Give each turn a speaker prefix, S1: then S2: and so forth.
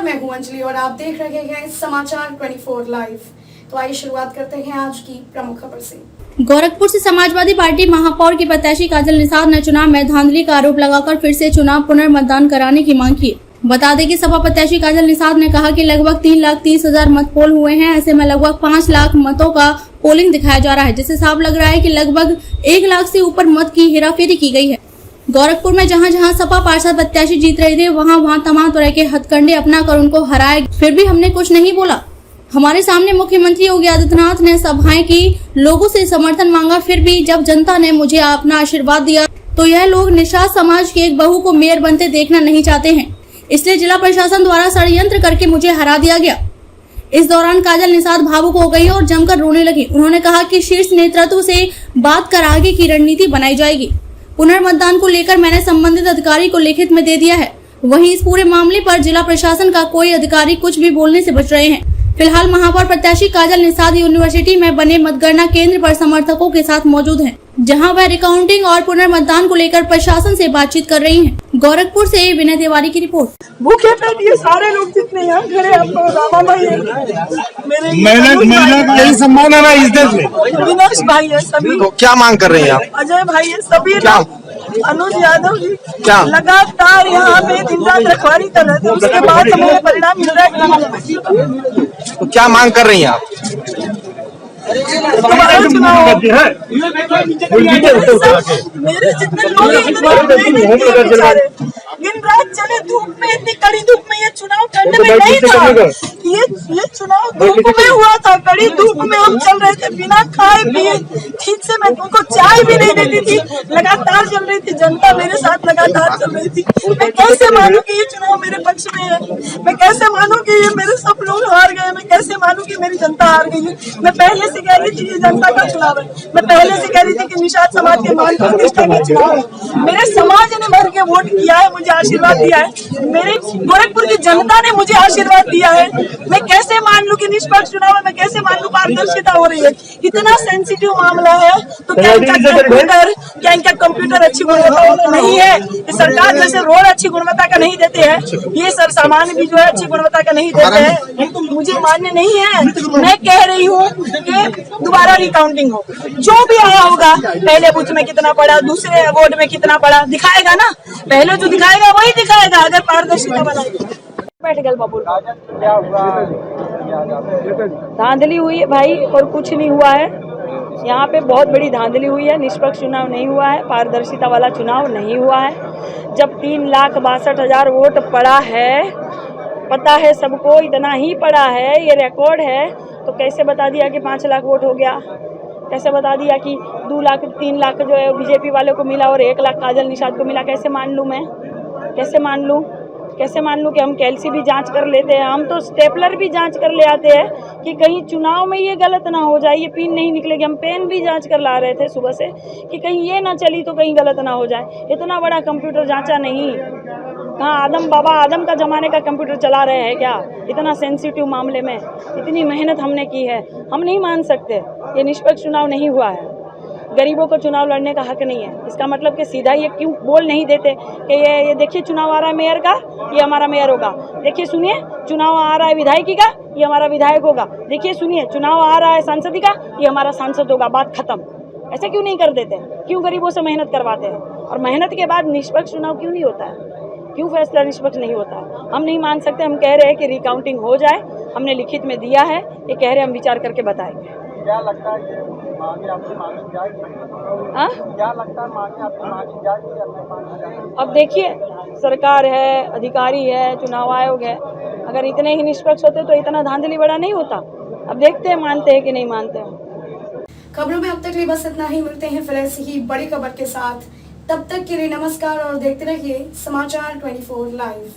S1: मैं हूं अंजलि और आप देख रहे हैं समाचार 24 लाइव। तो आइए शुरुआत करते हैं आज की प्रमुख खबर से।
S2: गोरखपुर से समाजवादी पार्टी महापौर की प्रत्याशी काजल निषाद ने चुनाव में धांधली का आरोप लगाकर फिर से चुनाव पुनर्मतदान कराने की मांग की। बता दें कि सपा प्रत्याशी काजल निषाद ने कहा कि लगभग 3,30,000 मत पोल हुए हैं। ऐसे में लगभग 5 लाख मतों का पोलिंग दिखाया जा रहा है, जिससे साफ लग रहा है कि लगभग 1 लाख से ऊपर मत की हेराफेरी की गई है। गोरखपुर में जहां जहां सपा पार्षद प्रत्याशी जीत रहे थे, वहां तमाम तरह के हथकंडे अपनाकर उनको हराए, फिर भी हमने कुछ नहीं बोला। हमारे सामने मुख्यमंत्री योगी आदित्यनाथ ने सभाएं की, लोगों से समर्थन मांगा, फिर भी जब जनता ने मुझे अपना आशीर्वाद दिया तो यह लोग निषाद समाज की एक बहू को मेयर बनते देखना नहीं चाहते हैं, इसलिए जिला प्रशासन द्वारा षड्यंत्र करके मुझे हरा दिया गया। इस दौरान काजल निषाद भावुक हो गई और जमकर रोने लगी। उन्होंने कहा कि शीर्ष नेतृत्व से बात कर आगे की रणनीति बनाई जाएगी। पुनर्मतदान को लेकर मैंने संबंधित अधिकारी को लिखित में दे दिया है। वहीं इस पूरे मामले पर जिला प्रशासन का कोई अधिकारी कुछ भी बोलने से बच रहे हैं। फिलहाल महापौर प्रत्याशी काजल निषाद यूनिवर्सिटी में बने मतगणना केंद्र पर समर्थकों के साथ मौजूद हैं, जहां वह रिकाउंटिंग और पुनर्मतदान को लेकर प्रशासन से बातचीत कर रही हैं। गोरखपुर से विनय तिवारी की रिपोर्ट।
S3: भूखे पेट ये सारे लोग जितने यहाँ खड़े
S4: मेरे यही सम्मान है ना इस देश में।
S3: विनेश भाई है सभी।
S4: तो क्या मांग कर रहे हैं आप?
S3: अजय भाई है सभी। अनुज यादव जी
S4: क्या
S3: लगातार यहाँ पे दिन रात रखवाली कर रहे थे, उसके बाद हमें परिणाम मिल रहा है।
S4: तो क्या मांग कर रही हैं आप?
S3: मेरे जितने लोग दिन रात चले धूप में, इतनी कड़ी धूप में ये चुनाव करने में नहीं था। ये चुनाव धूप में हुआ था, कड़ी धूप में हम चल रहे थे बिना खाए पिए। ठीक से मैं तुमको चाय भी नहीं देती थी, लगातार चल रही थी, जनता मेरे साथ लगातार चल रही थी। मैं कैसे मानूं कि ये चुनाव मेरे पक्ष में है? मैं कैसे मानूं कि ये मेरे सब लोग हार गए? मैं कैसे मानूं कि मेरी जनता हार गई है? मैं पहले से कह रही थी ये जनता का चुनाव है। मैं पहले से कह रही थी कि निषाद समाज के मान प्रतिष्ठा का चुनाव है। मेरे समाज ने भर के वोट किया है, मुझे आशीर्वाद दिया है। मेरे गोरखपुर की जनता ने मुझे आशीर्वाद दिया है। मैं कैसे मान लूं कि निष्पक्ष चुनाव है? मैं कैसे मान लूं पारदर्शिता हो रही है? इतना सेंसिटिव मामला है तो क्या इनका कंप्यूटर अच्छी गुणवत्ता वाला नहीं है? ये सरकार जैसे रोड अच्छी गुणवत्ता का नहीं देते हैं, ये सर सामान भी जो है अच्छी गुणवत्ता का नहीं देते हैं, तो मुझे मान्य नहीं है। मैं कह रही हूँ कि दोबारा रिकाउंटिंग हो। जो भी आया होगा, पहले बूथ में कितना पड़ा, दूसरे वार्ड में कितना पड़ा, दिखाएगा ना। पहले जो दिखाएगा वही दिखाएगा, अगर पारदर्शिता बनाएगी। बैठ गए बाबू। धांधली हुई है भाई और कुछ नहीं हुआ है। यहाँ पे बहुत बड़ी धांधली हुई है। निष्पक्ष चुनाव नहीं हुआ है, पारदर्शिता वाला चुनाव नहीं हुआ है। जब 3,62,000 वोट पड़ा है, पता है सबको, इतना ही पड़ा है, ये रिकॉर्ड है, तो कैसे बता दिया कि 5 लाख वोट हो गया? कैसे बता दिया कि 2 लाख 3 लाख जो है बीजेपी वाले को मिला और 1 लाख काजल निषाद को मिला? कैसे मान लूँ मैं? कैसे मान लूँ? कैसे मान लूँ कि हम कैलसी भी जांच कर लेते हैं, हम तो स्टेपलर भी जांच कर ले आते हैं कि कहीं चुनाव में ये गलत ना हो जाए, ये पिन नहीं निकलेगी। हम पेन भी जांच कर ला रहे थे सुबह से कि कहीं ये ना चली तो कहीं गलत ना हो जाए। इतना बड़ा कंप्यूटर जांचा नहीं। कहाँ बाबा आदम का जमाने का कंप्यूटर चला रहे हैं क्या? इतना सेंसिटिव मामले में इतनी मेहनत हमने की है, हम नहीं मान सकते। ये निष्पक्ष चुनाव नहीं हुआ है। गरीबों को चुनाव लड़ने का हक नहीं है। इसका मतलब कि सीधा ये क्यों बोल नहीं देते कि ये देखिए चुनाव आ रहा है मेयर का, ये हमारा मेयर होगा। देखिए सुनिए चुनाव आ रहा है विधायकी का, ये हमारा विधायक होगा। देखिए सुनिए चुनाव आ रहा है सांसदी का, ये हमारा सांसद होगा। बात खत्म। ऐसा क्यों नहीं कर देते? क्यों गरीबों से मेहनत करवाते हैं? और मेहनत के बाद निष्पक्ष चुनाव क्यों नहीं होता है? क्यों फैसला निष्पक्ष नहीं होता है? हम नहीं मान सकते। हम कह रहे हैं कि रिकाउंटिंग हो जाए, हमने लिखित में दिया है, ये कह रहे हैं हम विचार करके बताएंगे।
S5: क्या लगता है मांगे आपकी मांगी जाएगी? क्या लगता है मांगे आपकी मांगी जाएगी?
S3: अब देखिए सरकार है, अधिकारी है, चुनाव आयोग है। अगर इतने ही निष्पक्ष होते तो इतना धांधली बड़ा नहीं होता। अब देखते हैं मानते हैं कि नहीं मानते हैं।
S1: खबरों में अब तक बस इतना ही। मिलते हैं फिर ऐसी ही बड़ी खबर के साथ। तब तक के लिए नमस्कार और देखते रहिए समाचार 24 लाइव।